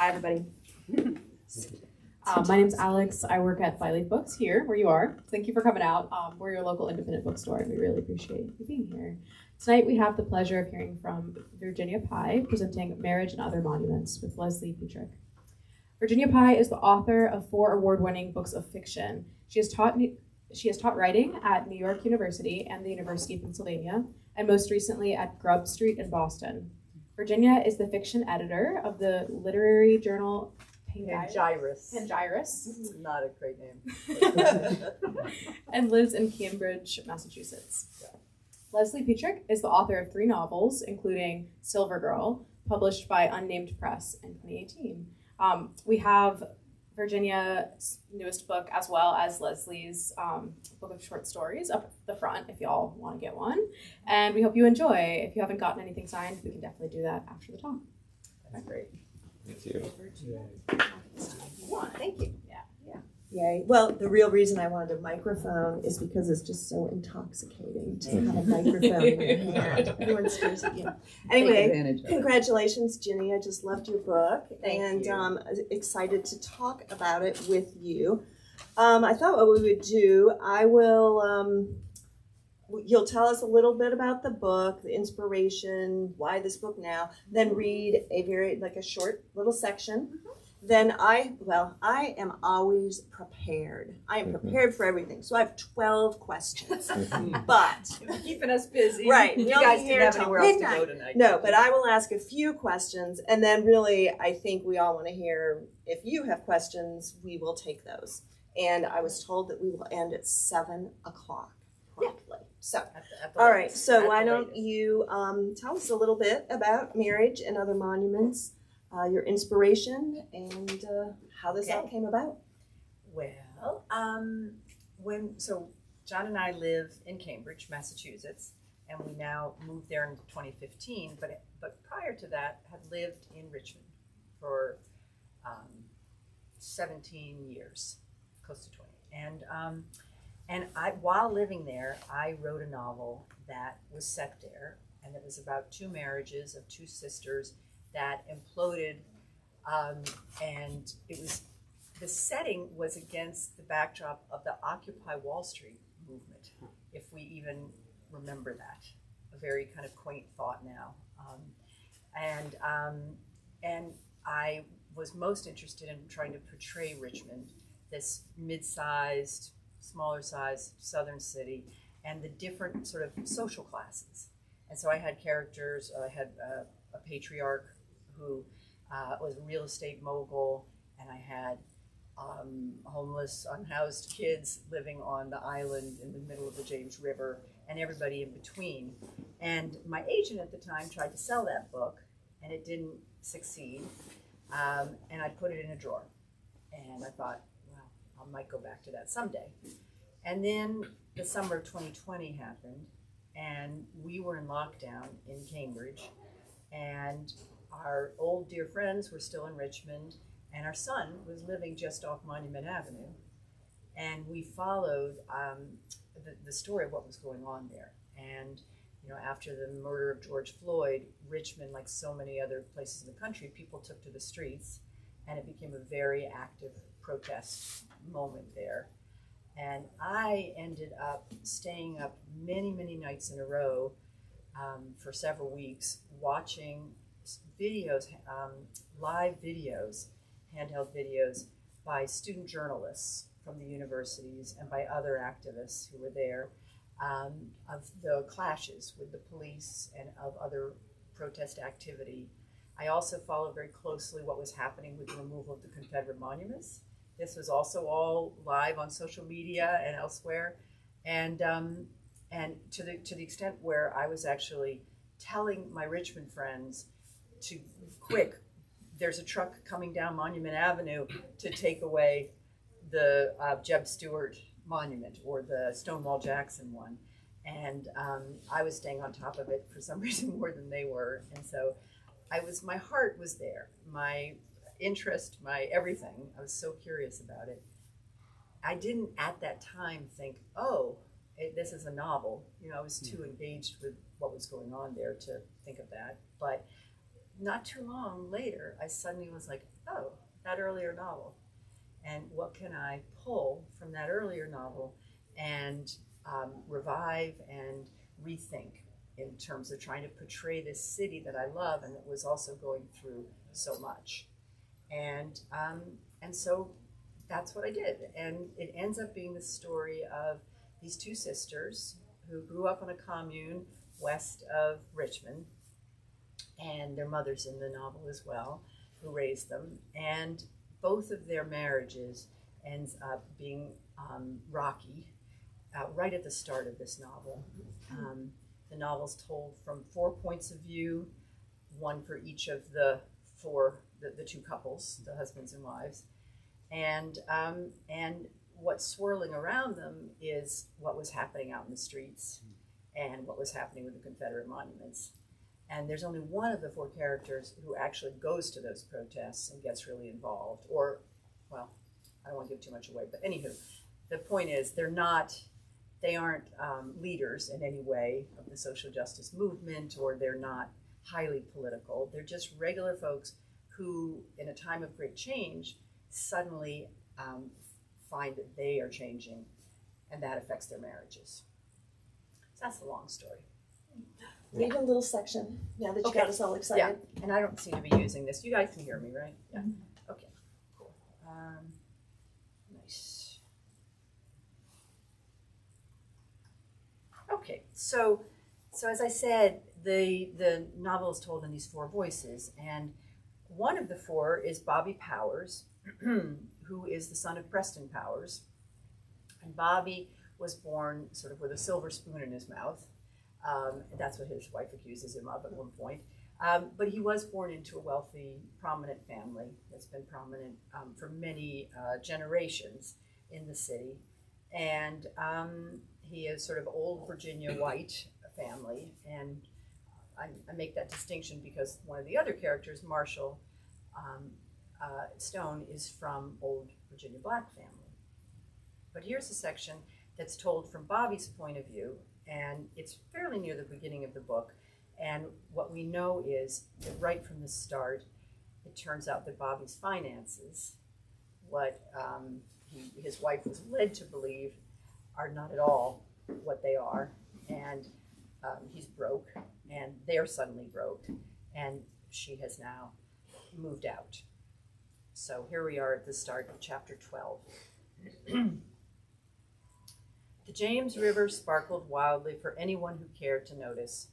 Hi, everybody. My name's Alex. I work at Flyleaf Books here, where you are. Thank you for coming out. We're your local independent bookstore, and we really appreciate you being here. Tonight, we have the pleasure of hearing from Virginia Pye, presenting Marriage and Other Monuments with Leslie Pietrzyk. Virginia Pye is the author of 4 award-winning books of fiction. She has taught writing at New York University and the University of Pennsylvania, and most recently at Grub Street in Boston. Virginia is the fiction editor of the literary journal Panegyrus. Not a great name. And lives in Cambridge, Massachusetts. Yeah. Leslie Pietrzyk is the author of 3 novels, including Silver Girl, published by Unnamed Press in 2018. We have Virginia's newest book, as well as Leslie's book of short stories up the front if y'all want to get one. And we hope you enjoy. If you haven't gotten anything signed, we can definitely do that after the talk. That's great. Thank you. Thank you. Yay. Well, the real reason I wanted a microphone is because it's just so intoxicating to have a microphone in your hand. Everyone stares at you. Anyway, congratulations, Ginny. I just loved your book. Thank you. Excited to talk about it with you. I thought what we would do, you'll tell us a little bit about the book, the inspiration, why this book now, then read a short little section. Then I am always prepared. I am prepared for everything. So I have 12 questions. But Keeping us busy. Right. You guys didn't have anywhere else to go tonight. No, but I will ask a few questions, and then really I think we all want to hear, if you have questions, we will take those. And I was told that we will end at 7 o'clock promptly. So, all right. So why don't you tell us a little bit about Marriage and Other Monuments, your inspiration, and how this all came about. Well, so John and I live in Cambridge, Massachusetts, and we now moved there in 2015. But prior to that, had lived in Richmond for 17 years, close to 20. And while living there, I wrote a novel that was set there, and it was about 2 marriages of 2 sisters that imploded, and the setting was against the backdrop of the Occupy Wall Street movement, if we even remember that, a very kind of quaint thought now. And I was most interested in trying to portray Richmond, this mid-sized, smaller-sized southern city, and the different sort of social classes. And so I had characters. I had a patriarch who was a real estate mogul, and I had homeless, unhoused kids living on the island in the middle of the James River, and everybody in between. And my agent at the time tried to sell that book, and it didn't succeed. And I put it in a drawer. And I thought, well, I might go back to that someday. And then the summer of 2020 happened, and we were in lockdown in Cambridge, and our old dear friends were still in Richmond, and our son was living just off Monument Avenue. And we followed the story of what was going on there. And after the murder of George Floyd, Richmond, like so many other places in the country, people took to the streets, and it became a very active protest moment there. And I ended up staying up many, many nights in a row for several weeks, watching videos, live videos, handheld videos by student journalists from the universities and by other activists who were there, of the clashes with the police and of other protest activity. I also followed very closely what was happening with the removal of the Confederate monuments. This was also all live on social media and elsewhere, and to the extent where I was actually telling my Richmond friends to quick, there's a truck coming down Monument Avenue to take away the Jeb Stuart monument or the Stonewall Jackson one, and I was staying on top of it for some reason more than they were, and so my heart was there, my interest, my everything. I was so curious about it. I didn't at that time think, this is a novel. I was too engaged with what was going on there to think of that. But not too long later, I suddenly was like, oh, that earlier novel. And what can I pull from that earlier novel and revive and rethink in terms of trying to portray this city that I love and that was also going through so much. And so that's what I did. And it ends up being the story of these two sisters who grew up on a commune west of Richmond, and their mother's in the novel as well, who raised them. And both of their marriages ends up being rocky right at the start of this novel. The novel's told from 4 points of view, one for each of the two couples, the husbands and wives. And what's swirling around them is what was happening out in the streets and what was happening with the Confederate monuments. And there's only one of the 4 characters who actually goes to those protests and gets really involved. Or, well, I don't want to give too much away, but anywho, the point is they aren't leaders in any way of the social justice movement, or they're not highly political. They're just regular folks who, in a time of great change, suddenly find that they are changing, and that affects their marriages. So that's the long story. Read a little section now that you got us all excited. Yeah, and I don't seem to be using this. You guys can hear me, right? Yeah. Okay, cool. Nice. Okay, so as I said, the novel is told in these 4 voices, and one of the 4 is Bobby Powers, who is the son of Preston Powers. And Bobby was born sort of with a silver spoon in his mouth. That's what his wife accuses him of at one point. But he was born into a wealthy, prominent family that's been prominent for many generations in the city. And he is sort of old Virginia white family. And I make that distinction because one of the other characters, Marshall Stone, is from old Virginia black family. But here's a section that's told from Bobby's point of view, and it's fairly near the beginning of the book. And what we know is that right from the start, it turns out that Bobby's finances, what his wife was led to believe, are not at all what they are. And he's broke, and they're suddenly broke, and she has now moved out. So here we are at the start of chapter 12. The James River sparkled wildly for anyone who cared to notice.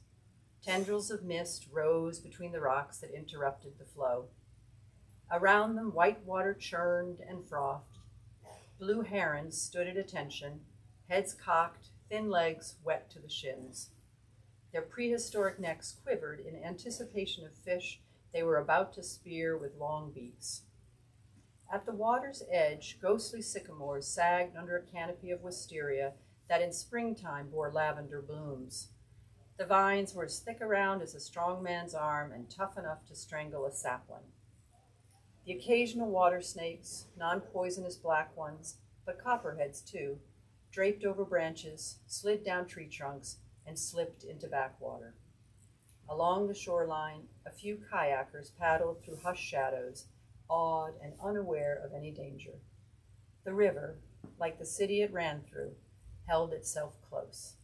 Tendrils of mist rose between the rocks that interrupted the flow. Around them, white water churned and frothed. Blue herons stood at attention, heads cocked, thin legs wet to the shins. Their prehistoric necks quivered in anticipation of fish they were about to spear with long beaks. At the water's edge, ghostly sycamores sagged under a canopy of wisteria that in springtime bore lavender blooms. The vines were as thick around as a strong man's arm and tough enough to strangle a sapling. The occasional water snakes, non-poisonous black ones, but copperheads too, draped over branches, slid down tree trunks, and slipped into backwater. Along the shoreline, a few kayakers paddled through hushed shadows, awed and unaware of any danger. The river, like the city it ran through, held itself close.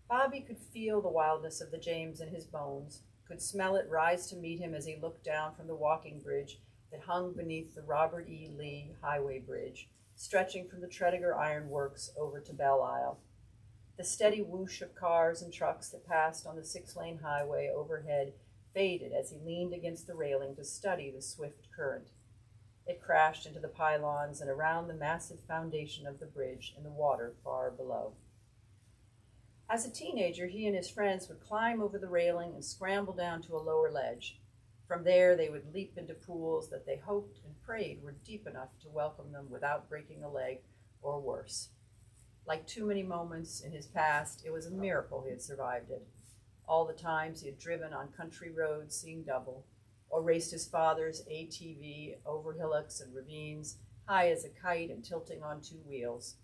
Bobby could feel the wildness of the James in his bones, could smell it rise to meet him as he looked down from the walking bridge that hung beneath the Robert E. Lee Highway Bridge, stretching from the Tredegar Iron Works over to Belle Isle. The steady whoosh of cars and trucks that passed on the 6-lane highway overhead faded as he leaned against the railing to study the swift current. It crashed into the pylons and around the massive foundation of the bridge in the water far below. As a teenager, he and his friends would climb over the railing and scramble down to a lower ledge. From there, they would leap into pools that they hoped and prayed were deep enough to welcome them without breaking a leg or worse. Like too many moments in his past, it was a miracle he had survived it. All the times he had driven on country roads seeing double, or raced his father's ATV over hillocks and ravines, high as a kite and tilting on 2 wheels,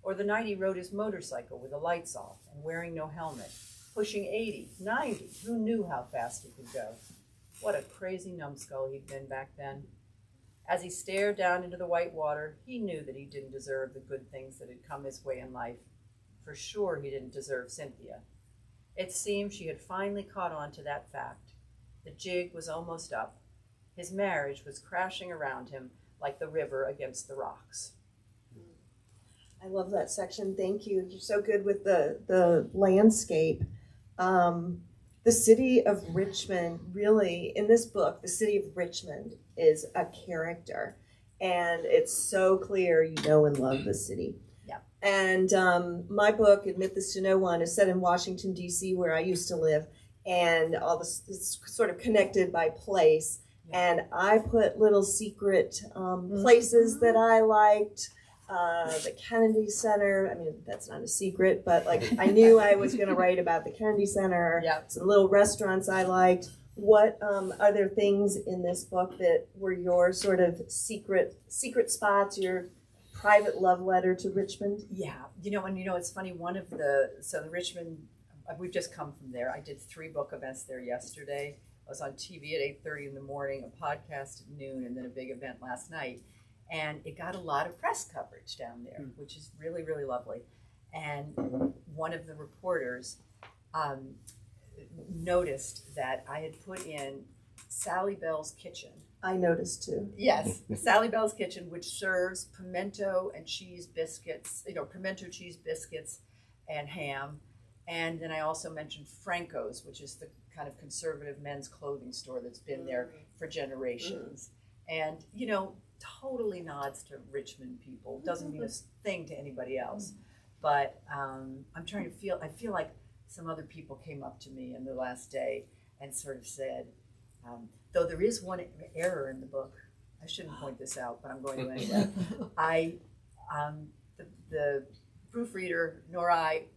or the night he rode his motorcycle with the lights off and wearing no helmet, pushing 80, 90. Who knew how fast he could go? What a crazy numbskull he'd been back then. As he stared down into the white water, he knew that he didn't deserve the good things that had come his way in life. For sure he didn't deserve Cynthia. It seemed she had finally caught on to that fact. The jig was almost up. His marriage was crashing around him like the river against the rocks. I love that section. Thank you. You're so good with the landscape. The city of Richmond, really, in this book, the city of Richmond is a character. And it's so clear you know and love the city. Yeah. And my book, Admit This to No One, is set in Washington, D.C., where I used to live. And all this is sort of connected by place. Yeah. And I put little secret places that I liked. The Kennedy Center, I mean, that's not a secret, but like I knew I was going to write about the Kennedy Center, some little restaurants I liked. What are there things in this book that were your sort of secret spots, your private love letter to Richmond? Yeah, it's funny, the Richmond, we've just come from there. I did 3 book events there yesterday. I was on TV at 8:30 in the morning, a podcast at noon, and then a big event last night. And it got a lot of press coverage down there, which is really, really lovely. And one of the reporters noticed that I had put in Sally Bell's Kitchen. I noticed too. Yes, Sally Bell's Kitchen, which serves pimento and cheese biscuits, pimento cheese biscuits and ham. And then I also mentioned Franco's, which is the kind of conservative men's clothing store that's been there for generations. And, totally nods to Richmond people. Doesn't mean a thing to anybody else. But I feel like some other people came up to me in the last day and sort of said, though there is one error in the book, I shouldn't point this out, but I'm going to anyway. The proofreader nor I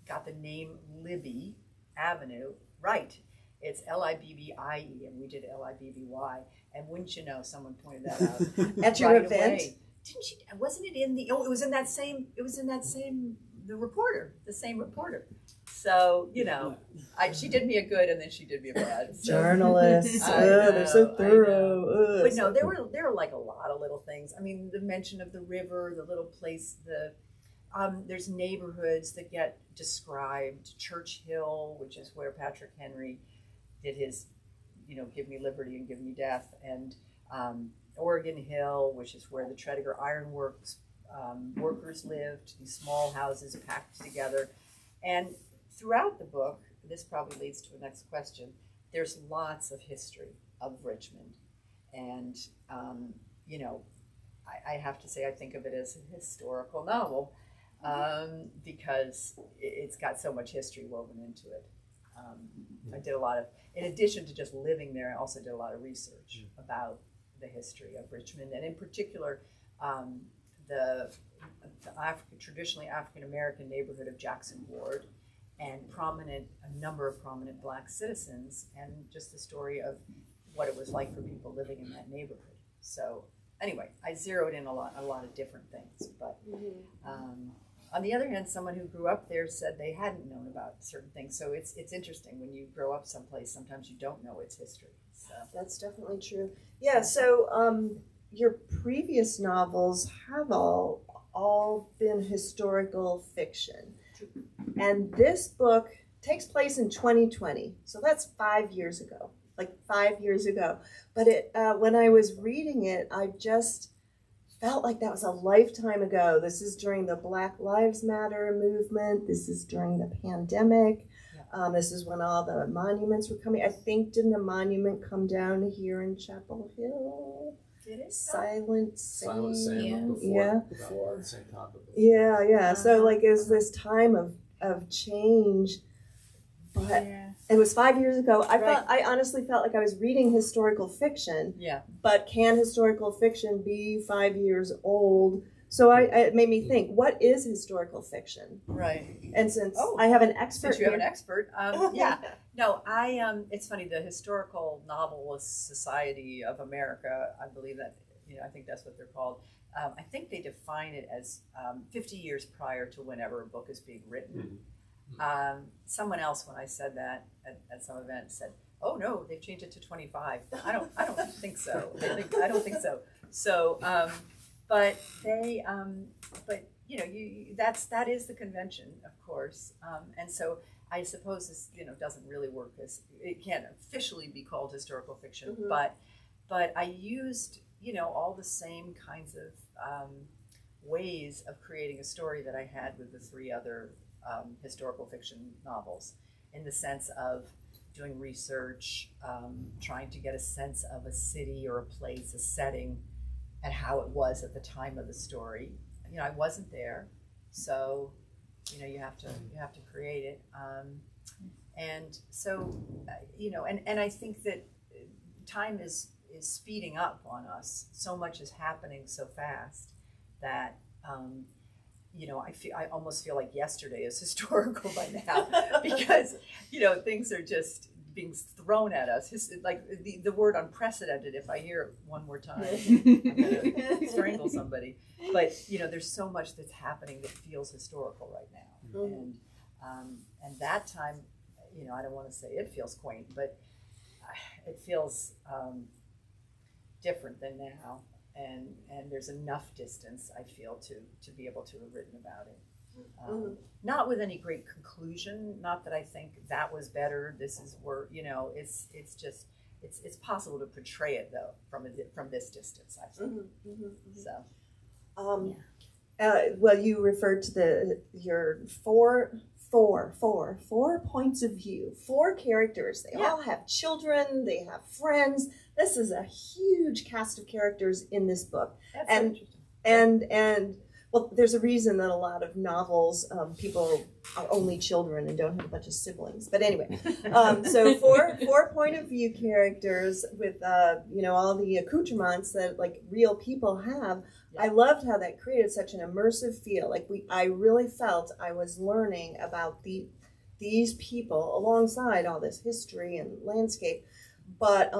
got the name Libby Avenue right. It's Libbie, and we did Libby. And wouldn't you know, someone pointed that out at your event. Away. Didn't she? Wasn't it in the? Oh, it was in that same. The same reporter. So she did me a good, and then she did me a bad. So. Journalists, they're so thorough. But no, there were like a lot of little things. I mean, the mention of the river, the little place, there's neighborhoods that get described. Church Hill, which is where Patrick Henry did his, give me liberty and give me death, and Oregon Hill, which is where the Tredegar Iron Works workers lived, these small houses packed together. And throughout the book, this probably leads to a next question, there's lots of history of Richmond. And, I have to say I think of it as a historical novel because it's got so much history woven into it. I did a lot of, in addition to just living there, I also did a lot of research about the history of Richmond, and in particular, the traditionally African-American neighborhood of Jackson Ward, and a number of prominent Black citizens, and just the story of what it was like for people living in that neighborhood. So anyway, I zeroed in a lot of different things, but on the other hand, someone who grew up there said they hadn't known about certain things. So it's interesting when you grow up someplace, sometimes you don't know its history. So that's definitely true. Yeah. So your previous novels have all been historical fiction, and this book takes place in 2020. So that's 5 years ago. But when I was reading it, I just felt like that was a lifetime ago. This is during the Black Lives Matter movement. This is during the pandemic. This is when all the monuments were coming. I think, didn't a monument come down here in Chapel Hill? Did it? Silent Sam before St. Thomas. Yeah. So like it was this time of change. But it was 5 years ago. I honestly felt like I was reading historical fiction. Yeah. But can historical fiction be 5 years old? So it made me think, what is historical fiction? Right. And since I have an expert Since you have an expert, yeah. No, it's funny, the Historical Novelist Society of America, I believe that, I think that's what they're called. I think they define it as 50 years prior to whenever a book is being written. Someone else, when I said that at some event, said, "Oh no, they've changed it to 25." I don't think so. I don't think so. So, but they, but you know, that is the convention, of course, and so I suppose this, you know, doesn't really work as it can't officially be called historical fiction, but I used, you know, all the same kinds of ways of creating a story that I had with the 3 other historical fiction novels, in the sense of doing research, trying to get a sense of a city or a place, a setting, and how it was at the time of the story. You know, I wasn't there, so you know, you have to create it, and so you know, and I think that time is speeding up on us. So much is happening so fast that you know, I almost feel like yesterday is historical by now, because you know, things are just being thrown at us. Like the word unprecedented, if I hear it one more time, I'm gonna strangle somebody. But you know, there's so much that's happening that feels historical right now, and that time, you know, I don't want to say it feels quaint, but it feels different than now. And there's enough distance, I feel, to be able to have written about it. Not with any great conclusion. Not that I think that was better. This is where, you know, it's just it's possible to portray it though from this distance, I think. So. Well, you referred to your four points of view, 4 characters. They all have children, they have friends. This is a huge cast of characters in this book. That's and well, there's a reason that a lot of novels, people are only children and don't have a bunch of siblings. But anyway, so four point of view characters with you know, all the accoutrements that like real people have. I loved how that created such an immersive feel. Like I really felt I was learning about these people alongside all this history and landscape. But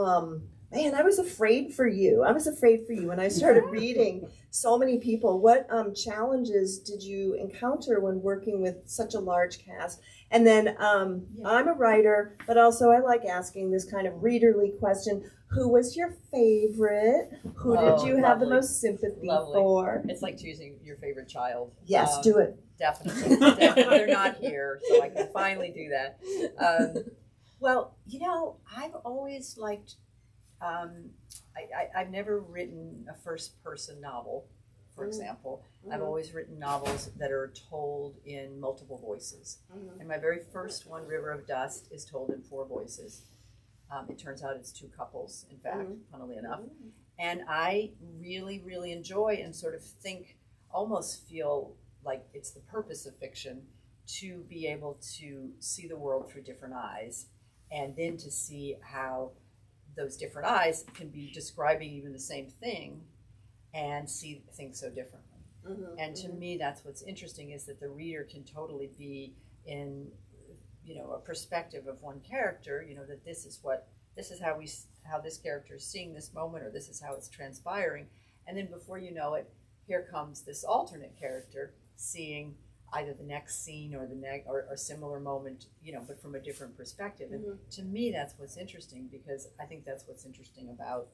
man, I was afraid for you. I was afraid for you when I started reading so many people. What challenges did you encounter when working with such a large cast? And then I'm a writer, but also I like asking this kind of readerly question. Who was your favorite? Who did you have the most sympathy for? It's like choosing your favorite child. Yes, do it. Definitely. They're not here, so I can finally do that. Well, you know, I've always liked, I've never written a first-person novel, for example. I've always written novels that are told in multiple voices. And my very first one, River of Dust, is told in 4 voices. It turns out it's 2 couples, in fact, funnily enough. And I really, really enjoy and sort of think, almost feel like it's the purpose of fiction to be able to see the world through different eyes, and then to see how those different eyes can be describing even the same thing and see things so differently. And to me, that's what's interesting, is that the reader can totally be in, you know, a perspective of one character, you know, that this is how this character is seeing this moment, or this is how it's transpiring. And then before you know it, here comes this alternate character seeing either the next scene or or a similar moment, you know, but from a different perspective. And to me, that's what's interesting, because I think that's what's interesting about,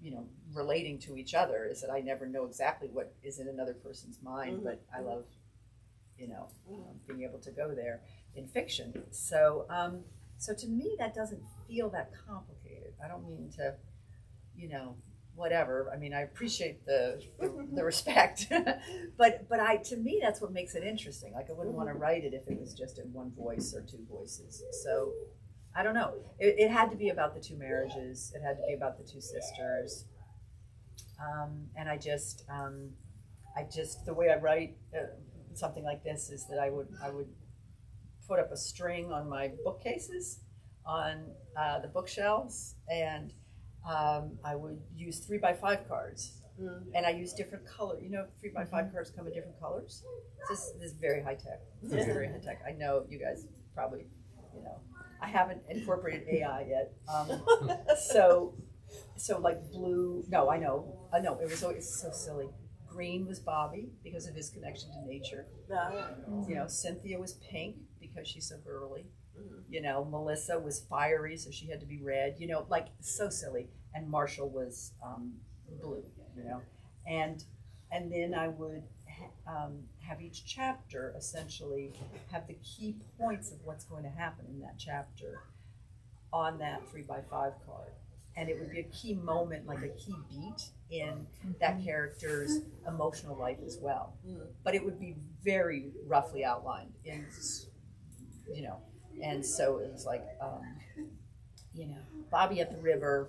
you know, relating to each other, is that I never know exactly what is in another person's mind, but I love, you know, being able to go there in fiction. So, so to me, that doesn't feel that complicated. I don't mean to, you know, whatever. I mean, I appreciate the respect, but to me, that's what makes it interesting. Like, I wouldn't want to write it if it was just in 1 voice or 2 voices. So, I don't know. It had to be about the 2 marriages. It had to be about the 2 sisters. And I just the way I write something like this is that I would put up a string on my bookcases, on the bookshelves, and I would use 3x5 cards, and I use different color. You know, 3x5 cards come in different colors. This is very high tech. This is very high tech. I know you guys probably, you know, I haven't incorporated AI yet. So like blue. No, I know. It was always so silly. Green was Bobby because of his connection to nature. You know, Cynthia was pink because because she's so girly. You know, Melissa was fiery, so she had to be red. You know, like so silly. And Marshall was blue. You know, and then I would have each chapter essentially have the key points of what's going to happen in that chapter on that 3x5 card. And it would be a key moment, like a key beat in that character's emotional life as well. But it would be very roughly outlined in, you know, and so it was like, you know, Bobby at the river,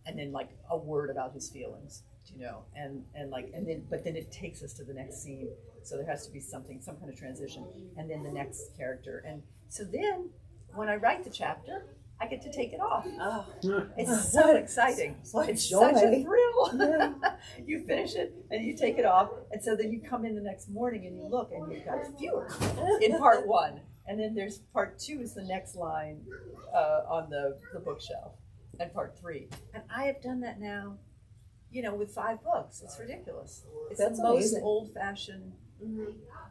and then like a word about his feelings, you know, and then but then it takes us to the next scene. So there has to be some kind of transition, and then the next character. And so then when I write the chapter, I get to take it off. Oh, it's so exciting. It's joy. such a thrill. Yeah. You finish it and you take it off, and so then you come in the next morning and you look and you've got fewer in part 1, and then there's part 2 is the next line on the bookshelf, and part 3. And I have done that now, you know, with 5 books. It's ridiculous. It's That's the most amazing. old-fashioned.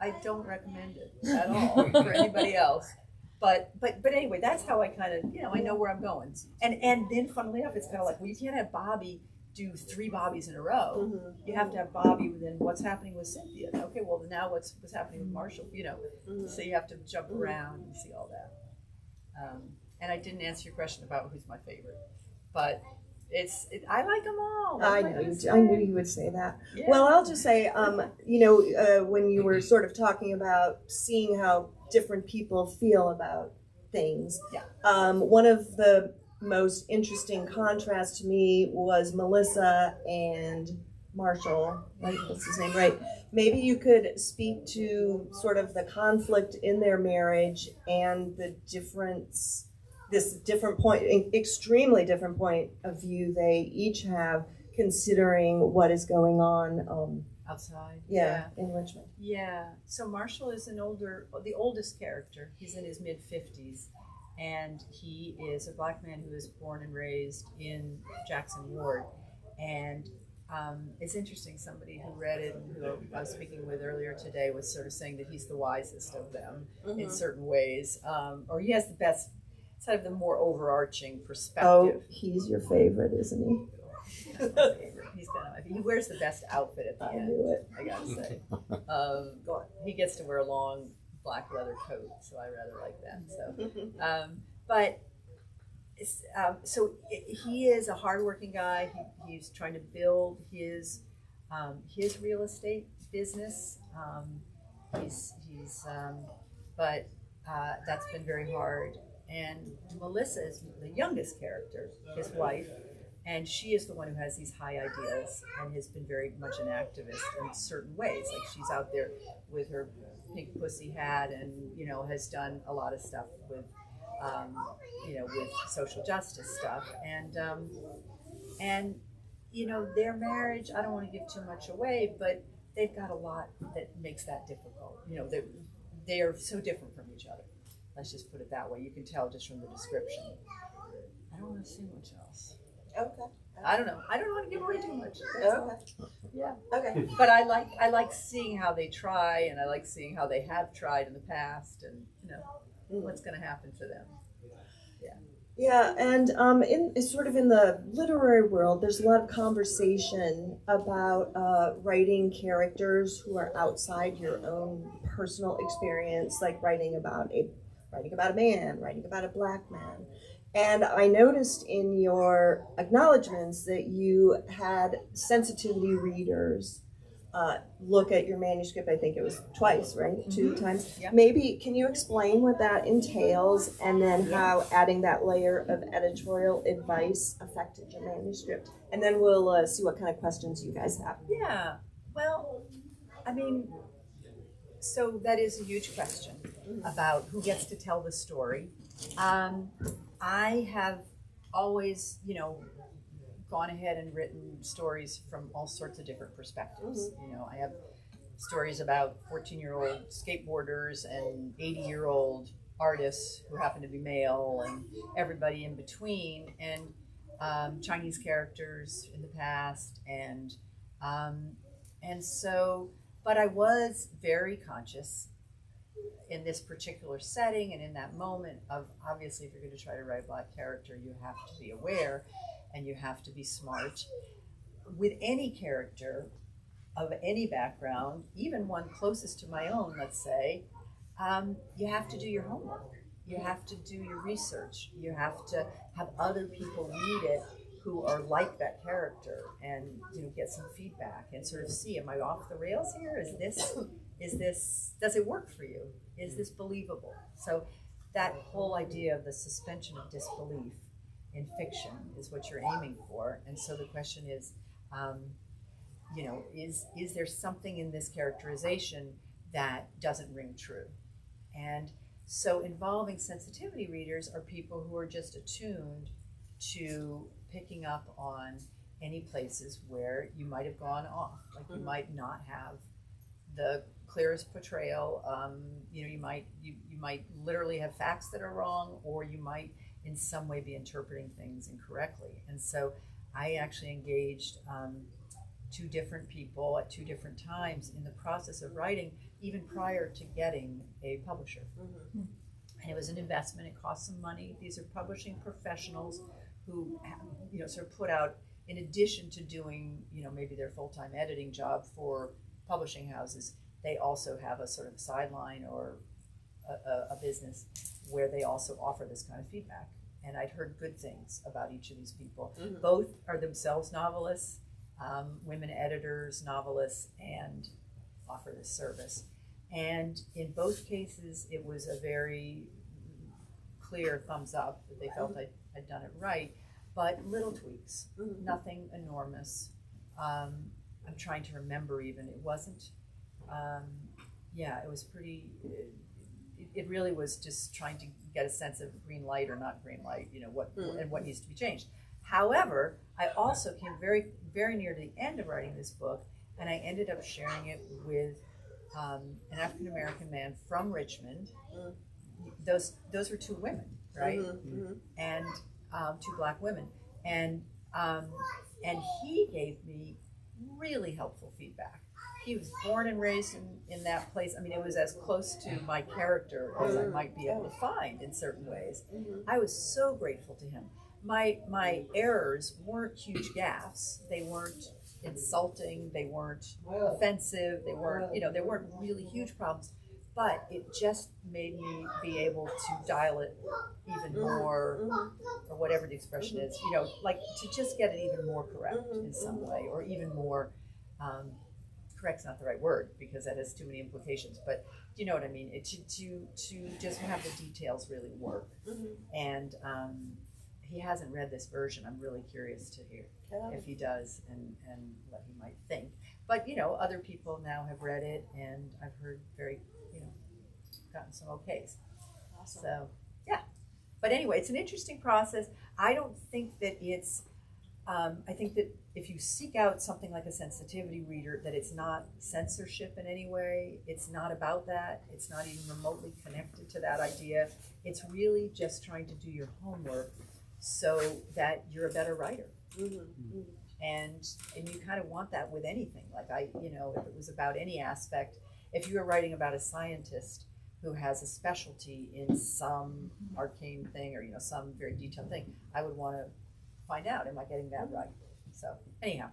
I don't recommend it at all for anybody else. But anyway, that's how I kind of, you know, I know where I'm going. And then funnily enough, it's kind of like, well, you can't have Bobby do 3 Bobbies in a row. You have to have Bobby within what's happening with Cynthia. Okay, well now what's happening with Marshall, you know. So you have to jump around and see all that. And I didn't answer your question about who's my favorite, but I like them all. I knew you would say that. Yeah. Well, I'll just say, you know, when you were sort of talking about seeing how different people feel about things, one of the most interesting contrasts to me was Melissa and Marshall. Right? What's his name? Right? Maybe you could speak to sort of the conflict in their marriage and the difference. This different point, extremely different point of view they each have, considering what is going on outside. In Richmond. Yeah. So Marshall is the oldest character. He's in his mid-50s, and he is a black man who was born and raised in Jackson Ward. And it's interesting. Somebody who read it and who I was speaking with earlier today was sort of saying that he's the wisest of them in certain ways, or he has the best. Sort of the more overarching perspective. Oh, he's your favorite, isn't he? He's my favorite. He wears the best outfit at the I end. knew it. I gotta say, he gets to wear a long black leather coat, so I rather like that. So, he is a hardworking guy. He's trying to build his real estate business. But that's been very hard. And Melissa is the youngest character, his wife, and she is the one who has these high ideals and has been very much an activist in certain ways. Like she's out there with her pink pussy hat and, you know, has done a lot of stuff with, you know, with social justice stuff. And, you know, their marriage, I don't want to give too much away, but they've got a lot that makes that difficult. You know, they are so different from each other. Let's just put it that way. You can tell just from the description. I don't want to say much else. Okay. I don't know. I don't want to give away too much. Okay. Yeah. Okay. But I like seeing how they try, and I like seeing how they have tried in the past, and you know what's going to happen to them. Yeah. Yeah, and in the literary world, there's a lot of conversation about writing characters who are outside your own personal experience, like writing about a man, writing about a black man. And I noticed in your acknowledgments that you had sensitivity readers look at your manuscript. I think it was twice, right? 2 times. Yep. Maybe can you explain what that entails, and then how adding that layer of editorial advice affected your manuscript? And then we'll see what kind of questions you guys have. Yeah. Well, I mean, so that is a huge question about who gets to tell the story. I have always, you know, gone ahead and written stories from all sorts of different perspectives. You know, I have stories about 14-year-old skateboarders and 80-year-old artists who happen to be male, and everybody in between, and Chinese characters in the past, and so, but I was very conscious in this particular setting and in that moment of, obviously, if you're going to try to write a Black character, you have to be aware and you have to be smart. With any character of any background, even one closest to my own, let's say, you have to do your homework. You have to do your research. You have to have other people read it who are like that character, and get some feedback and sort of see, am I off the rails here? Is this, does it work for you? Is this believable? So that whole idea of the suspension of disbelief in fiction is what you're aiming for. And so the question is, is there something in this characterization that doesn't ring true? And so involving sensitivity readers are people who are just attuned to picking up on any places where you might have gone off. Like you might not have the clearest portrayal. You might literally have facts that are wrong, or you might in some way be interpreting things incorrectly. And so I actually engaged two different people at two different times in the process of writing, even prior to getting a publisher. And it was an investment. It cost some money. These are publishing professionals who, sort of put out, in addition to doing, maybe their full-time editing job for publishing houses, they also have a sort of sideline or a business where they also offer this kind of feedback. And I'd heard good things about each of these people. Both are themselves novelists, women editors, novelists, and offer this service. And in both cases, it was a very clear thumbs up that they felt I'd done it right, but little tweaks, nothing enormous. I'm trying to remember even, it wasn't, it was pretty, it really was just trying to get a sense of green light or not green light, and what needs to be changed. However, I also came very, very near to the end of writing this book, and I ended up sharing it with an African-American man from Richmond. Those were two women, right? And two Black women. And he gave me really helpful feedback. He was born and raised in that place. I mean, it was as close to my character as I might be able to find in certain ways. I was so grateful to him. My errors weren't huge gaffes. They weren't insulting. They weren't offensive. They weren't, they weren't really huge problems. But it just made me be able to dial it even more, or whatever the expression is, like to just get it even more correct in some way, or even more, correct's not the right word because that has too many implications, but you know what I mean? To just have the details really work. And he hasn't read this version. I'm really curious to hear if he does and what he might think. But other people now have read it, and I've heard gotten some okays. Awesome. So yeah, but anyway, it's an interesting process. I don't think that it's I think that if you seek out something like a sensitivity reader, that it's not censorship in any way. It's not about that. It's not even remotely connected to that idea. It's really just trying to do your homework so that you're a better writer. And you kind of want that with anything. Like if it was about any aspect, if you were writing about a scientist who has a specialty in some arcane thing or some very detailed thing, I would want to find out, am I getting that right? So anyhow.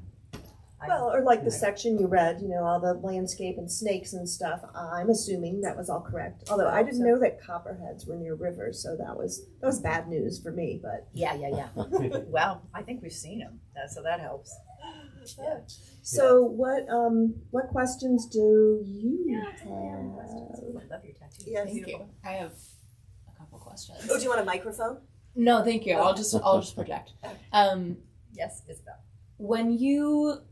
Well, or like the section you read, all the landscape and snakes and stuff. I'm assuming that was all correct. Although I didn't know that copperheads were near rivers, so that was bad news for me. But yeah. Well, I think we've seen them, so that helps. Yeah. So what questions do you have? I love your tattoo. Yes. Thank you. I have a couple questions. Oh, do you want a microphone? No, thank you. I'll just project. Yes, Isabel. When you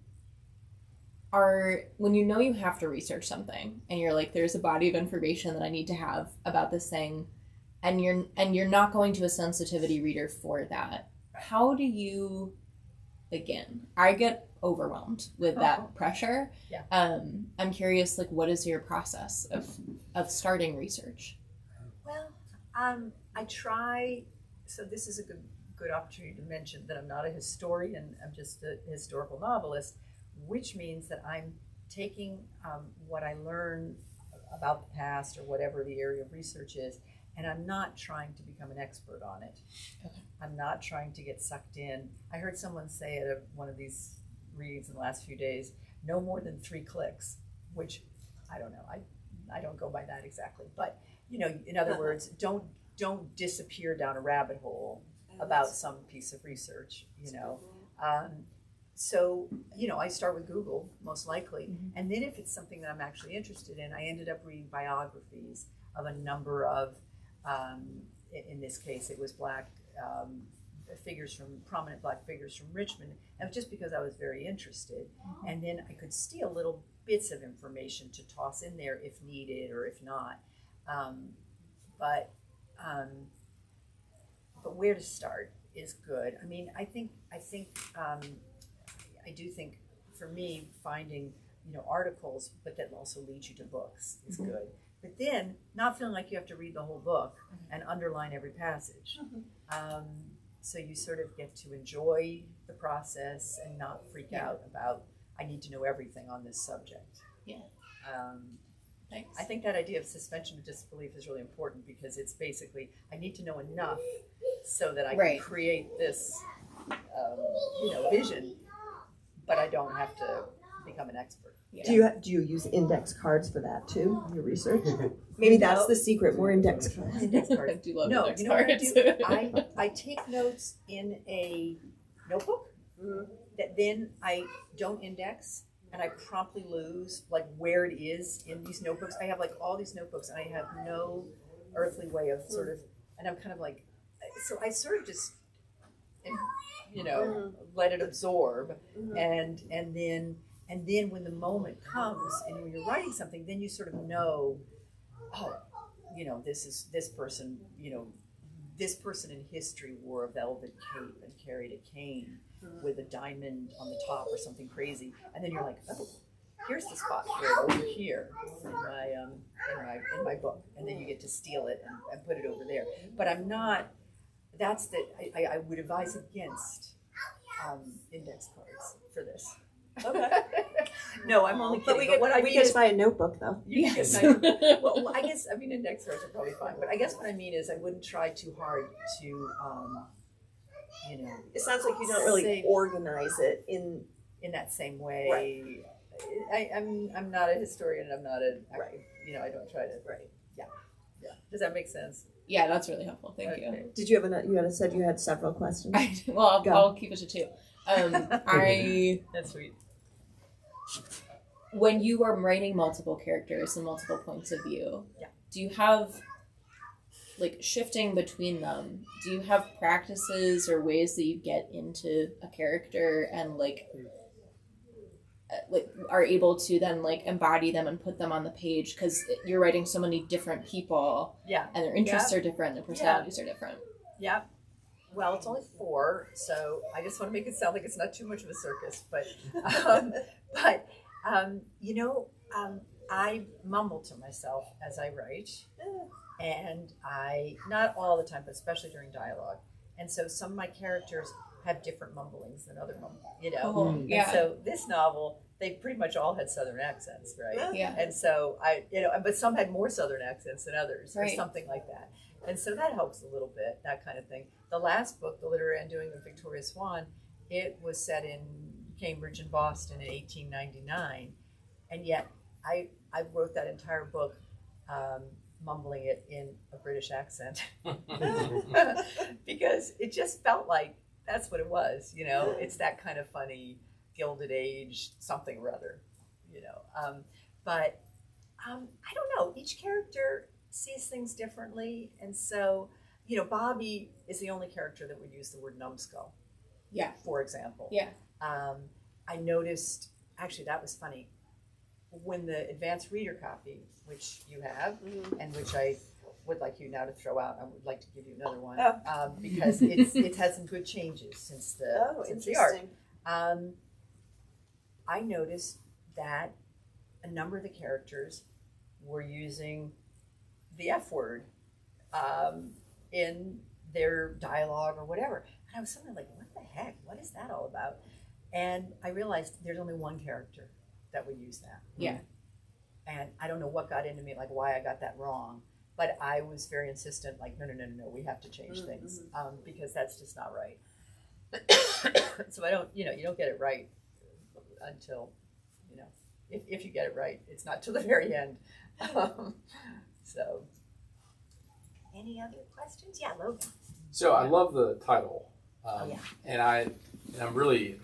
know you have to research something and you're like, there's a body of information that I need to have about this thing, and you're not going to a sensitivity reader for that, how do you begin? I get overwhelmed with that pressure. Yeah. I'm curious, like, what is your process of starting research? Well, I try. So this is a good opportunity to mention that I'm not a historian. I'm just a historical novelist, which means that I'm taking what I learn about the past or whatever the area of research is, and I'm not trying to become an expert on it. Okay. I'm not trying to get sucked in. I heard someone say at one of these readings in the last few days, no more than 3 clicks, which I don't know. I don't go by that exactly, but in other words, don't disappear down a rabbit hole about some piece of research. So I start with Google most likely, and then if it's something that I'm actually interested in, I ended up reading biographies of a number of, in this case, it was Black prominent Black figures from Richmond, and just because I was very interested, and then I could steal little bits of information to toss in there if needed or if not, but where to start is good. I mean, I do think for me finding articles, but that also leads you to books is good. But then not feeling like you have to read the whole book and underline every passage. So you sort of get to enjoy the process and not freak out about, I need to know everything on this subject. Yeah. Thanks. I think that idea of suspension of disbelief is really important because it's basically, I need to know enough so that I can create this, vision, but I don't have to become an expert. Yeah. Do you use index cards for that too, your research? Maybe that's the secret, more index cards. Index cards. I do love No, index you know what I cards. do? I take notes in a notebook that then I don't index, and I promptly lose like where it is in these notebooks. I have like all these notebooks, and I have no earthly way of sort of, and I'm kind of like, so I sort of just, let it absorb, and then when the moment comes and when you're writing something, then you sort of know, this person in history wore a velvet cape and carried a cane with a diamond on the top or something crazy, and then you're like, oh, here's the spot for it over here in my book, and then you get to steal it and put it over there. But I'm not. I would advise against index cards for this. Okay. No, I'm only kidding. But we could buy a notebook though. Yes. Well, I guess index cards are probably fine. But I guess what I mean is I wouldn't try too hard to, It sounds like you don't really organize it in that same way. Right. I'm not a historian. I'm not a I don't try to. Right. Yeah. Does that make sense? Yeah, that's really helpful. Thank you. Did you have you had said you had several questions? I'll keep it to 2. That's sweet. When you are writing multiple characters and multiple points of view, do you have like shifting between them? Do you have practices or ways that you get into a character and like are able to then like embody them and put them on the page because you're writing so many different people, and their interests are different, their personalities are different. Yeah. Well, it's only 4, so I just want to make it sound like it's not too much of a circus. But, I mumble to myself as I write, and I, not all the time, but especially during dialogue. And so some of my characters have different mumblings than other mumblings, And so this novel, they pretty much all had Southern accents, right? Yeah. And so but some had more Southern accents than others, or something like that. And so that helps a little bit, that kind of thing. The last book, The Literary Undoing of Victoria Swan, it was set in Cambridge and Boston in 1899. And yet I wrote that entire book mumbling it in a British accent because it just felt like that's what it was, It's that kind of funny, Gilded Age, something or other, But I don't know. Each character sees things differently, and so Bobby is the only character that would use the word numbskull. Yeah. For example. Yeah. I noticed, actually that was funny, when the advanced reader copy, which you have, and which I would like you now to throw out, I would like to give you another one, because it has some good changes since the art. I noticed that a number of the characters were using the F word in their dialogue or whatever. And I was suddenly like, what the heck? What is that all about? And I realized there's only one character that would use that. Yeah. And I don't know what got into me, like why I got that wrong. But I was very insistent, like, no, we have to change things because that's just not right. So I don't, you don't get it right until, if you get it right, it's not till the very end. So, any other questions? Yeah, Logan. So I love the title, Yeah. and I'm really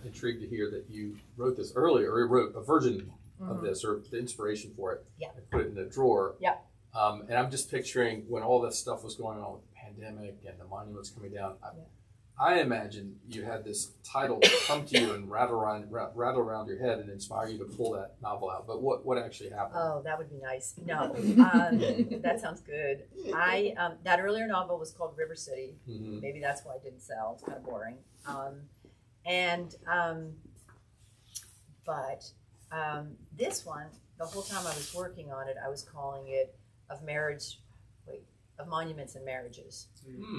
intrigued to hear that you wrote this earlier, or you wrote a version of this, or the inspiration for it. Yeah. And put it in the drawer. Yeah. And I'm just picturing when all this stuff was going on with the pandemic and the monuments coming down. I imagine you had this title come to you and rattle around your head and inspire you to pull that novel out. But what actually happened? Oh, that would be nice. No, that sounds good. That earlier novel was called River City. Mm-hmm. Maybe that's why it didn't sell. It's kind of boring. But this one, the whole time I was working on it, I was calling it of Monuments and Marriages,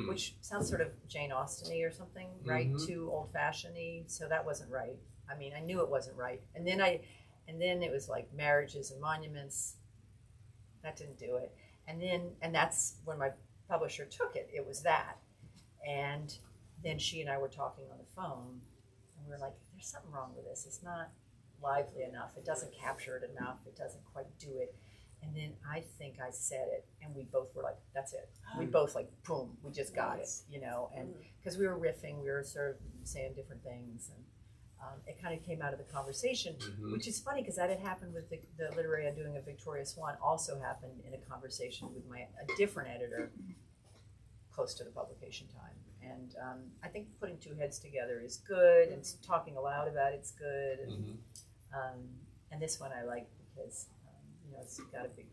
which sounds sort of Jane Austen-y or something, right? Too old-fashioned-y. So that wasn't right. I mean, I knew it wasn't right. And then it was like Marriages and Monuments. That didn't do it. And that's when my publisher took it. It was that. And then she and I were talking on the phone, and we were like, there's something wrong with this. It's not lively enough. It doesn't capture it enough. It doesn't quite do it. And then I think I said it, and we both were like, that's it. We both like, boom, we just got it, and because we were riffing, we were sort of saying different things, and it kind of came out of the conversation, which is funny because that had happened with the literary undoing of Victoria Swan, also happened in a conversation with a different editor close to the publication time. And I think putting two heads together is good, and talking aloud about it's good. And this one I like because it's got a big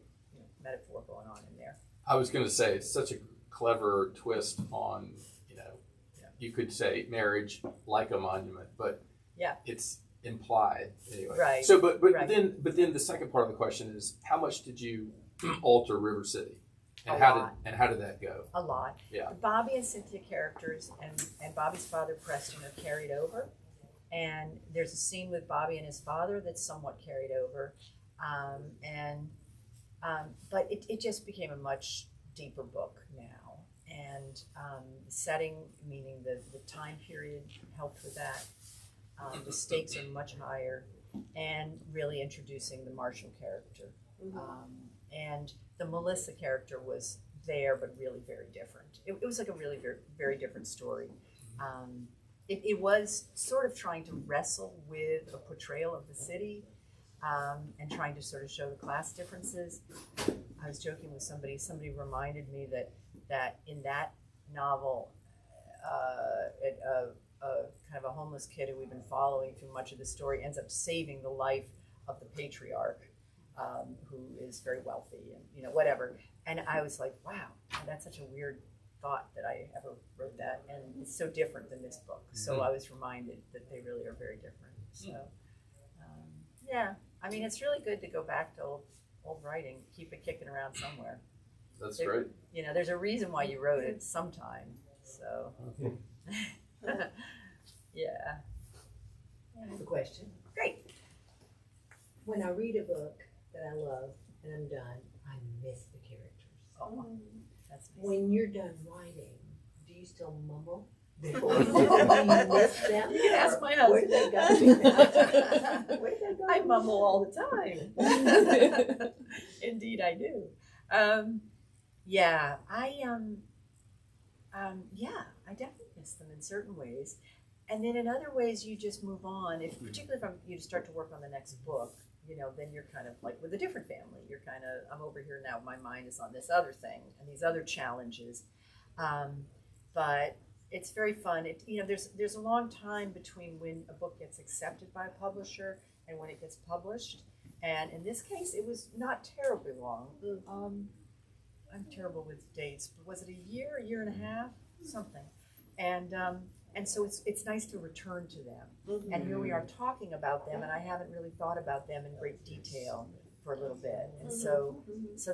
metaphor going on in there. I was going to say it's such a clever twist on, you could say marriage like a monument, but it's implied anyway. Right. So, but then the second part of the question is, how much did you alter River City, and how did that go? A lot. Yeah. The Bobby and Cynthia characters and Bobby's father Preston are carried over, and there's a scene with Bobby and his father that's somewhat carried over. But it just became a much deeper book now, and the setting, meaning the time period, helped with that. The stakes are much higher, and really introducing the Marshall character, and the Melissa character was there, but really very different. It was like a really very, very different story. It was sort of trying to wrestle with a portrayal of the city. And trying to sort of show the class differences. I was joking with somebody reminded me that in that novel, kind of a homeless kid who we've been following through much of the story ends up saving the life of the patriarch, who is very wealthy and whatever. And I was like, wow, that's such a weird thought that I ever wrote that, and it's so different than this book. So I was reminded that they really are very different. So yeah. I mean, it's really good to go back to old writing, keep it kicking around somewhere. That's great. There's a reason why you wrote it sometime. So, yeah. I have a question. Great. When I read a book that I love and I'm done, I miss the characters. Oh, that's nice. When you're done writing, do you still mumble? Do you miss them? You can ask my Where husband. did they go? Where did they go? I mumble all the time. Indeed, I do. I definitely miss them in certain ways, and then in other ways you just move on. Particularly if you start to work on the next book, then you're kind of like with a different family. You're kind of, I'm over here now. My mind is on this other thing and these other challenges, but. It's very fun. There's a long time between when a book gets accepted by a publisher and when it gets published. And in this case, it was not terribly long. I'm terrible with dates, but was it a year and a half, something? And so it's nice to return to them. And here we are talking about them, and I haven't really thought about them in great detail for a little bit. And so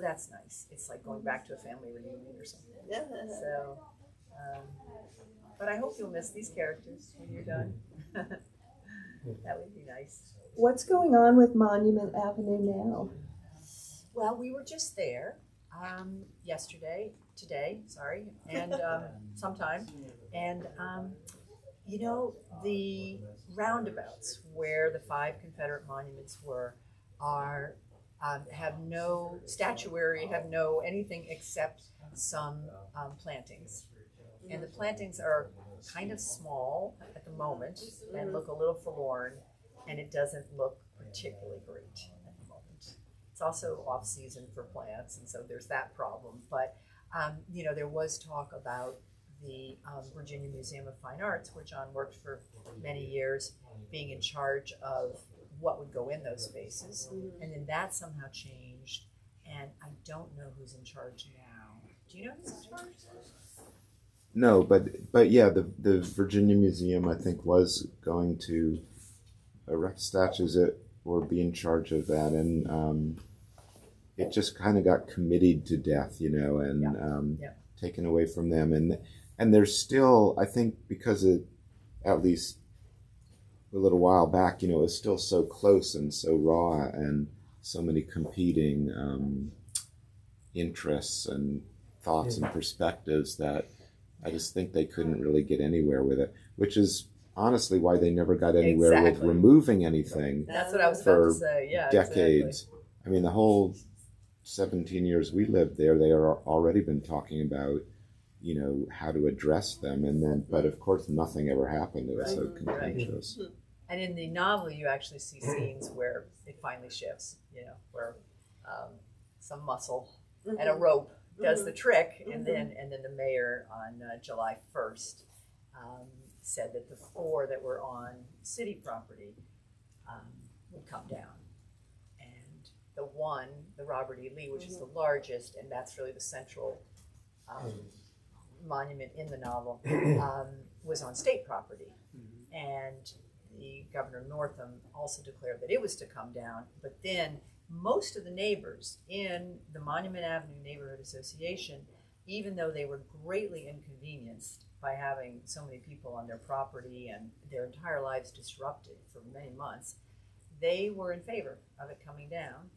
that's nice. It's like going back to a family reunion or something. So. But I hope you'll miss these characters when you're done. That would be nice. what's going on with Monument Avenue now? Well, we were just there today, and sometime. And, the roundabouts where the 5 Confederate monuments were have no statuary, have no anything except some plantings. And the plantings are kind of small at the moment and look a little forlorn, and it doesn't look particularly great at the moment. It's also off season for plants, and so there's that problem. But there was talk about the Virginia Museum of Fine Arts, where John worked for many years, being in charge of what would go in those spaces. And then that somehow changed, and I don't know who's in charge now. Do you know who's in charge? No, but yeah, the Virginia Museum, I think, was going to erect statues or be in charge of that, and it just kind of got committed to death, and taken away from them. And there's still, I think, because at least a little while back, it was still so close and so raw, and so many competing interests and thoughts and perspectives that I just think they couldn't really get anywhere with it, which is honestly why they never got anywhere with removing anything. That's what I was about to say. Yeah, decades. Exactly. I mean, the whole 17 years we lived there, they are already been talking about, how to address them, but of course nothing ever happened. It was so contentious. Right. And in the novel, you actually see scenes where it finally shifts. Where some muscle and a rope does the trick, and then the mayor on July 1st said that the 4 that were on city property would come down, and the Robert E. Lee, which is the largest, and that's really the central monument in the novel, was on state property, and the Governor Northam also declared that it was to come down, but then most of the neighbors in the Monument Avenue Neighborhood Association, even though they were greatly inconvenienced by having so many people on their property and their entire lives disrupted for many months, they were in favor of it coming down,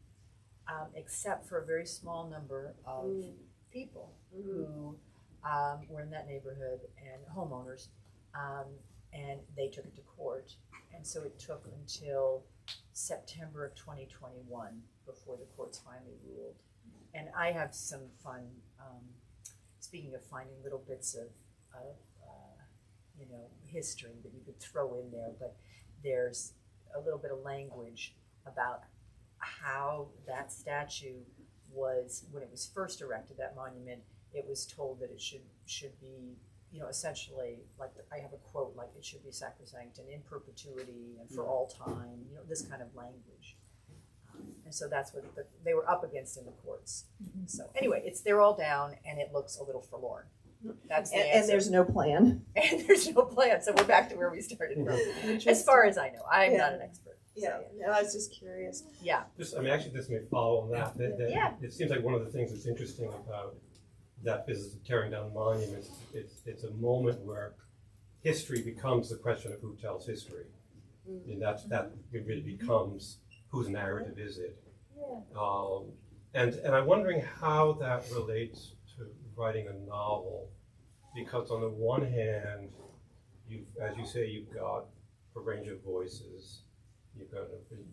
except for a very small number of people who were in that neighborhood and homeowners, and they took it to court. And so it took until September of 2021 before the courts finally ruled. And I have some fun, speaking of finding little bits of history that you could throw in there, but there's a little bit of language about how that statue was, when it was first erected, that monument, it was told that it should be, essentially, like I have a quote, like it should be sacrosanct and in perpetuity and for all time, this kind of language. And so that's what they were up against in the courts. So anyway, they're all down, and it looks a little forlorn. That's the answer. And there's no plan. And there's no plan, so we're back to where we started from. As far as I know, I'm not an expert. Yeah, no, I was just curious. Yeah. Actually, this may follow on that. Yeah. It seems like one of the things that's interesting about that business of tearing down monuments, it's a moment where history becomes the question of who tells history. And that it really becomes whose narrative is it. Yeah. And I'm wondering how that relates to writing a novel, because on the one hand, as you say, you've got a range of voices.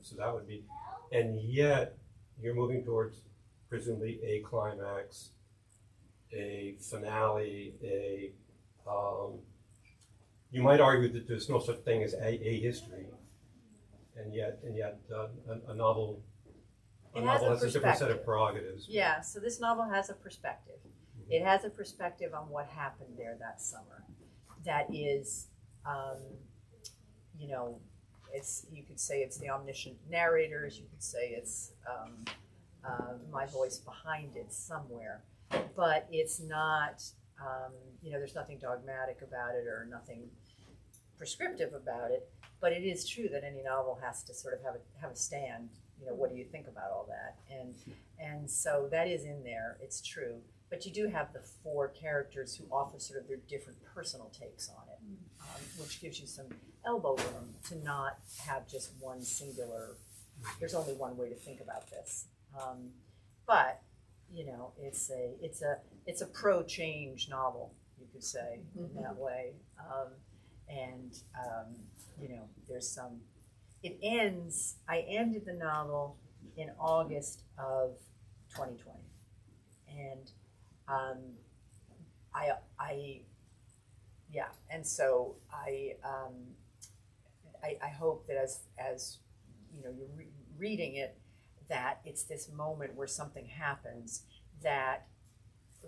So that would be, and yet you're moving towards presumably a climax, a finale, you might argue that there's no such thing as a history, and yet a novel has a different set of prerogatives. Yeah, so this novel has a perspective. It has a perspective on what happened there that summer. That is, you could say it's the omniscient narrators, you could say it's my voice behind it somewhere, but it's not, there's nothing dogmatic about it or nothing prescriptive about it, but it is true that any novel has to sort of have a stand, what do you think about all that? And so that is in there, it's true, but you do have the 4 characters who offer sort of their different personal takes on it. which gives you some elbow room to not have just one singular, there's only one way to think about this. But, you know, it's a pro-change novel, you could say, in that way. You know, there's some, I ended the novel in August of 2020. And and so I hope that as you know, you're reading it, that it's this moment where something happens, that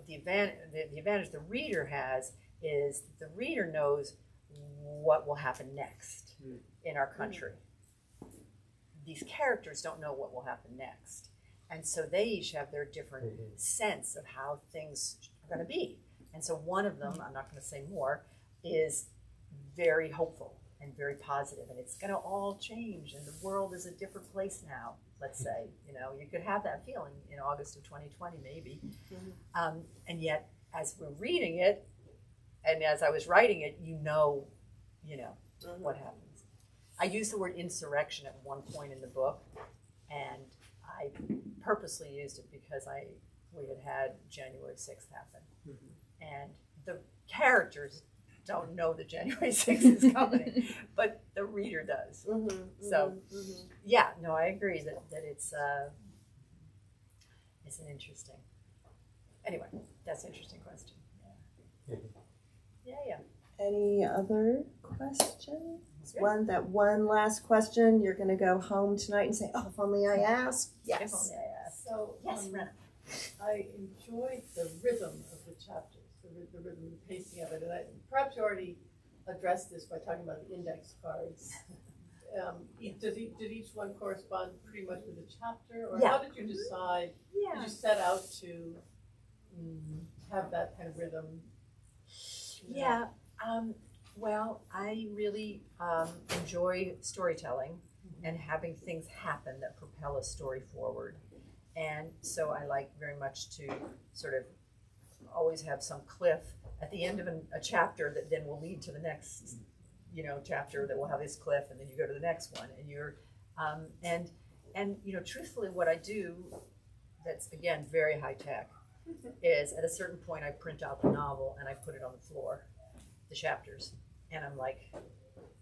the advantage the reader has is the reader knows what will happen next in our country. These characters don't know what will happen next. And so they each have their different sense of how things are going to be. And so one of them, I'm not going to say more, is very hopeful and very positive, and it's going to all change, and the world is a different place now, let's say. You know, you could have that feeling in August of 2020, maybe. And yet, as we're reading it, and as I was writing it, you know what happens. I used the word insurrection at one point in the book, and I purposely used it because we had January 6th happen. And the characters don't know that January 6th is coming, but the reader does. So, yeah, no, I agree that it's an interesting. Anyway, that's an interesting question. Yeah. Any other questions? Good. One last question. You're going to go home tonight and say, "Oh, if only I asked." Yes. If only I asked. So Yes, Rena. I enjoyed the rhythm of the chapters, the rhythm, the pacing of it, and perhaps you already addressed this by talking about the index cards. Did each one correspond pretty much with the chapter, or how did you decide? Did you set out to have that kind of rhythm? Yeah. Well, I really enjoy storytelling and having things happen that propel a story forward. And so I like very much to sort of always have some cliff at the end of a chapter that then will lead to the next, chapter that will have this cliff, and then you go to the next one, and you're, and truthfully, what I do, that's again very high tech, is at a certain point I print out the novel and I put it on the floor, the chapters, and I'm like,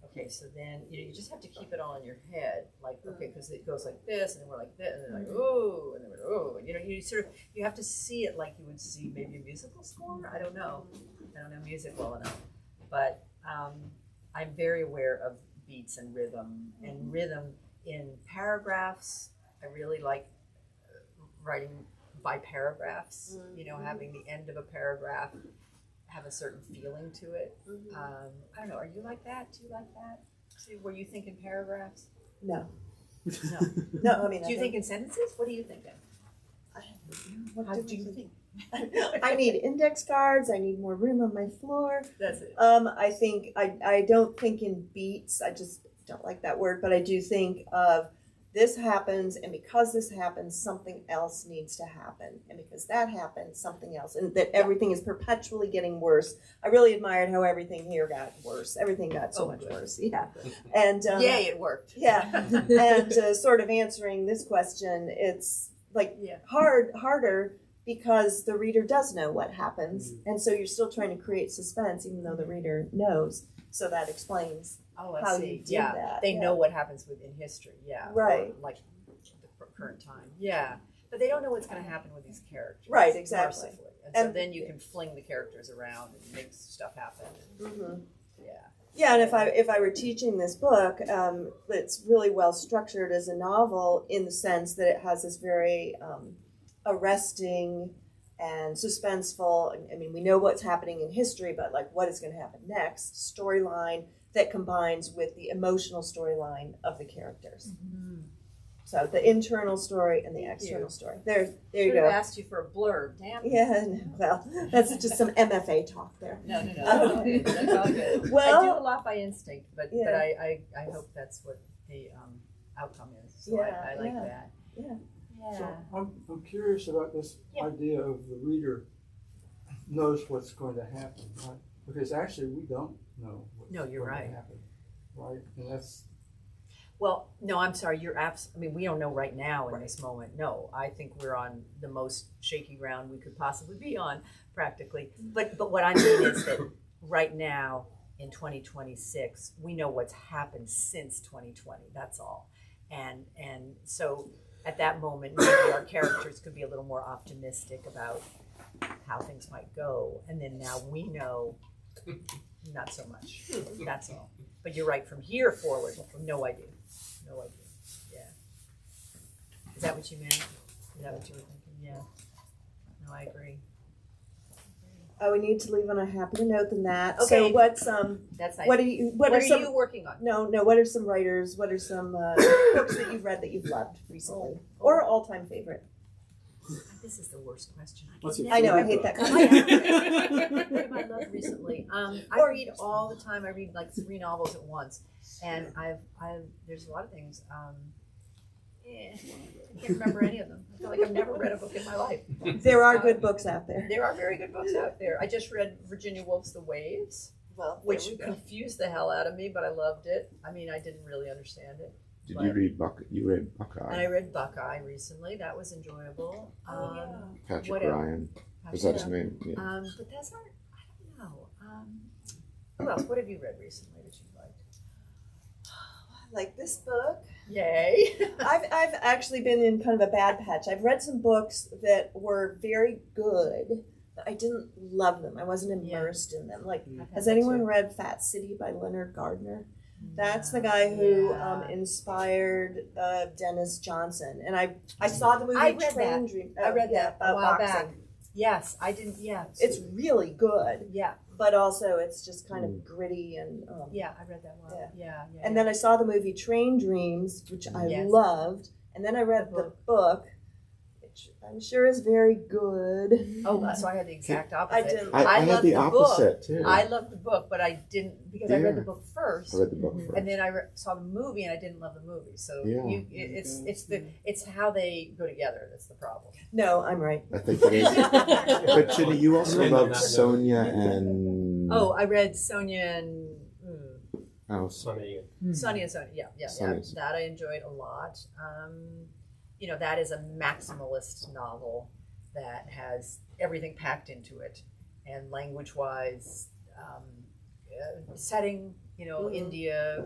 okay, so then you just have to keep it all in your head, like, okay, because it goes like this, and then we're like this, and then like ooh, and then we're ooh, and you have to see it like you would see maybe a musical score. I don't know music well enough, but I'm very aware of beats and rhythm in paragraphs. I really like writing by paragraphs. Having the end of a paragraph have a certain feeling to it. I don't know. Are you like that? Do you like that? See, were you thinking paragraphs? No. No. No, I mean. Do you think in sentences? What are you thinking? How do you think? I need index cards. I need more room on my floor. That's it. I think I don't think in beats. I just don't like that word, but I do think of this happens, and because this happens, something else needs to happen, and because that happens, something else, and that everything is perpetually getting worse. I really admired how everything here got worse. Everything got so much worse. Yeah, and yay, it worked. Yeah, and sort of answering this question, it's like harder because the reader does know what happens, and so you're still trying to create suspense, even though the reader knows. So that explains. Oh, I how see. you do that. They know what happens within history. Yeah, right. Or like the current time. Yeah, but they don't know what's going to happen with these characters. Right, exactly. Mercifully. And so then you can fling the characters around and make stuff happen. Yeah. Yeah, and if I were teaching this book, it's really well structured as a novel in the sense that it has this very arresting and suspenseful. I mean, we know what's happening in history, but like what is going to happen next? Storyline that combines with the emotional storyline of the characters. So the internal story and the external story. There you Should go. have asked you for a blurb. Damn. Yeah, well, that's just some MFA talk there. No. That's all good. Well, I do a lot by instinct, but I hope that's what the outcome is. So I like that. Yeah. So I'm curious about this idea of the reader knows what's going to happen, right? Because actually, we don't know what's No, you're going to right. happen, right? And that's Well, no, I'm sorry. I mean, we don't know right now in this moment. No, I think we're on the most shaky ground we could possibly be on, practically. But what I mean is that right now in 2026, we know what's happened since 2020. That's all. And so at that moment, maybe our characters could be a little more optimistic about how things might go. And then now we know not so much. That's all. But you're right. From here forward, no idea. No idea. Yeah. Is that what you meant? Is that what you were thinking? Yeah. No, I agree. Oh, we need to leave on a happier note than that. Okay. So what's That's nice. what are you what, What are are some you working on? no what are some writers? What are some books that you've read that you've loved recently, or all time favorite? This is the worst question. What's your I know I hate that question. What have I loved recently? I read all the time. I read like 3 novels at once, and I've there's a lot of things. I can't remember any of them. I feel like I've never read a book in my life. There are good books out there. There are very good books out there. I just read Virginia Woolf's The Waves, Well, which confused the hell out of me, but I loved it. I mean, I didn't really understand it. Did you read Buck? You read Buckeye? And I read Buckeye recently. That was enjoyable. Patrick what else? Ryan. Was that his name? Yeah. But that's not. I don't know. Who else? What have you read recently that you liked? like this book. Yay! I've actually been in kind of a bad patch. I've read some books that were very good, but I didn't love them. I wasn't immersed in them. Like, has anyone read Fat City by Leonard Gardner? That's the guy who inspired Dennis Johnson. And I saw the movie I read Train that. Dream. I read that a while boxing. back. Yes, I didn't. Yeah, It's really good, yeah, but also it's just kind of gritty and yeah. I read that one. Yeah. And then I saw the movie Train Dreams, which I Yes. loved, and then I read the book, which I'm sure is very good. Oh, so I had the exact opposite. I didn't. I had loved the book. opposite too. I loved the book, but I didn't because I read the Yeah. book first. I read the book first. And then I saw the movie, and I didn't love the movie. So Yeah. it's how they go together that's the problem. No, I'm right. I think it is. But Jenny, you also And on loved that note- Sonia and Oh, I read Sonia and Sunny. Sonny and Sonia. Yeah. Sonny. That I enjoyed a lot. That is a maximalist novel that has everything packed into it, and language-wise, setting, India,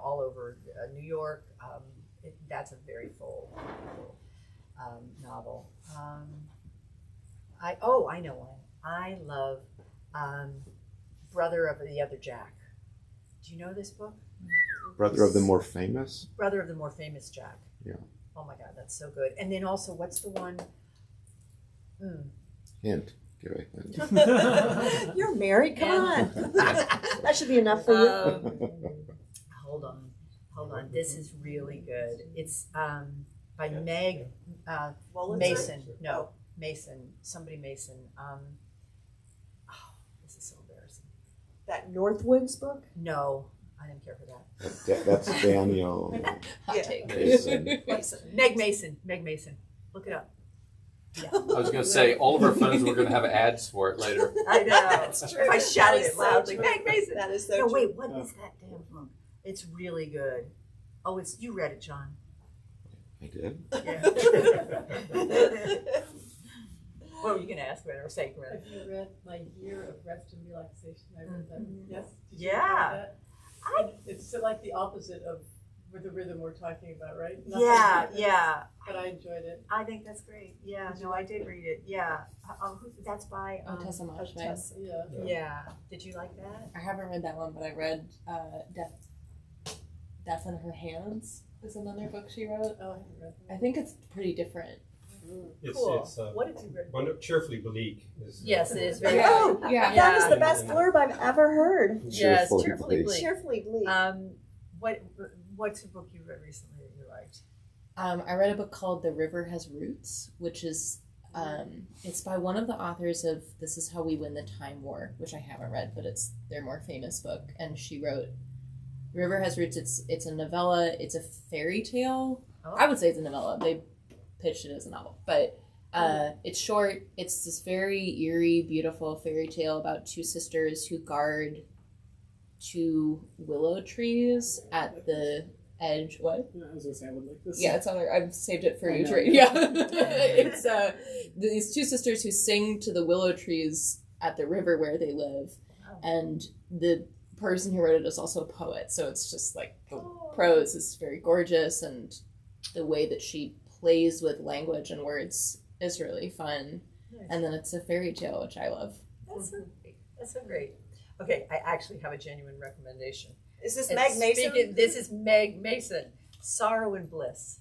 all over New York. That's a very full novel. I know one. I love Brother of the Other Jack. Do you know this book? Brother of the More Famous. Brother of the More Famous Jack. Yeah. Oh my God, that's so good. And then also, what's the one? Hint. Give a hint. You're married. Come on. That should be enough for you. Hold on. This is really good. It's by Meg Mason. No, Mason. Somebody Mason. This is so embarrassing. That Northwoods book. No, I didn't care for that. That's Daniel Hot take. Mason. Meg Mason. Look it up. Yeah. I was going to say, all of our phones, we're going to have ads for it later. I know. That's true. I shouted That is it so loudly. true. Meg Mason. That is so No, true. wait. What is that damn book? It's really good. Oh, you read it, John. I did. Yeah. What were you going to ask, or say, Greta? Have you read My Year of Rest and Relaxation? I read that. Yes. Did you Yeah. read that? It's like the opposite of the rhythm we're talking about, right? Yeah. But I enjoyed it. I think that's great. Yeah, no, I did read it. Yeah. That's by. Tessa Moshfegh. Tessa. Yeah. Yeah. Did you like that? I haven't read that one, but I read Death in Her Hands is another book she wrote. Oh, I haven't read that. I think it's pretty different. Cool. It's What did you read? one cheerfully bleak. Yes, it is very. Oh, Yeah. that is the best blurb I've ever heard. Yes, Cheerfully cheerfully bleak. bleak. Cheerfully bleak. What's a book you read recently that you liked? I read a book called The River Has Roots, which is it's by one of the authors of This Is How We Win the Time War, which I haven't read, but it's their more famous book. And she wrote River Has Roots. It's a novella. It's a fairy tale. Oh. I would say it's a novella. They pitched it as a novel, but It's short. It's this very eerie, beautiful fairy tale about two sisters who guard two willow trees at the edge. What? I was gonna say I would like this. Yeah, it's on there. I've saved it for I you know. to read. Yeah. It's these two sisters who sing to the willow trees at the river where they live. Wow. And the person who wrote it is also a poet, so it's just like the prose is very gorgeous, and the way that she plays with language and words is really fun. Nice. And then it's a fairy tale, which I love. That's so great. That's so great. Okay, I actually have a genuine recommendation. Is this And Meg Mason? this is Meg Mason, Sorrow and Bliss.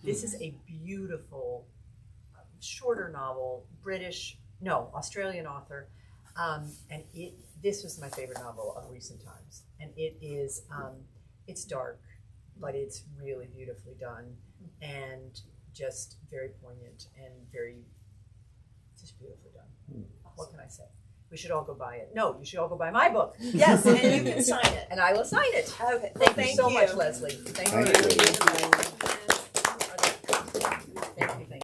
This is a beautiful, shorter novel, Australian author. And this was my favorite novel of recent times. And it is, it's dark, but it's really beautifully done and just very poignant and just beautifully done. What can I say? We should all go buy it. No, you should all go buy my book. Yes, and you can sign it. And I will sign it. Okay. Thank you Thank so you. much, Leslie. Thank Thank you. you.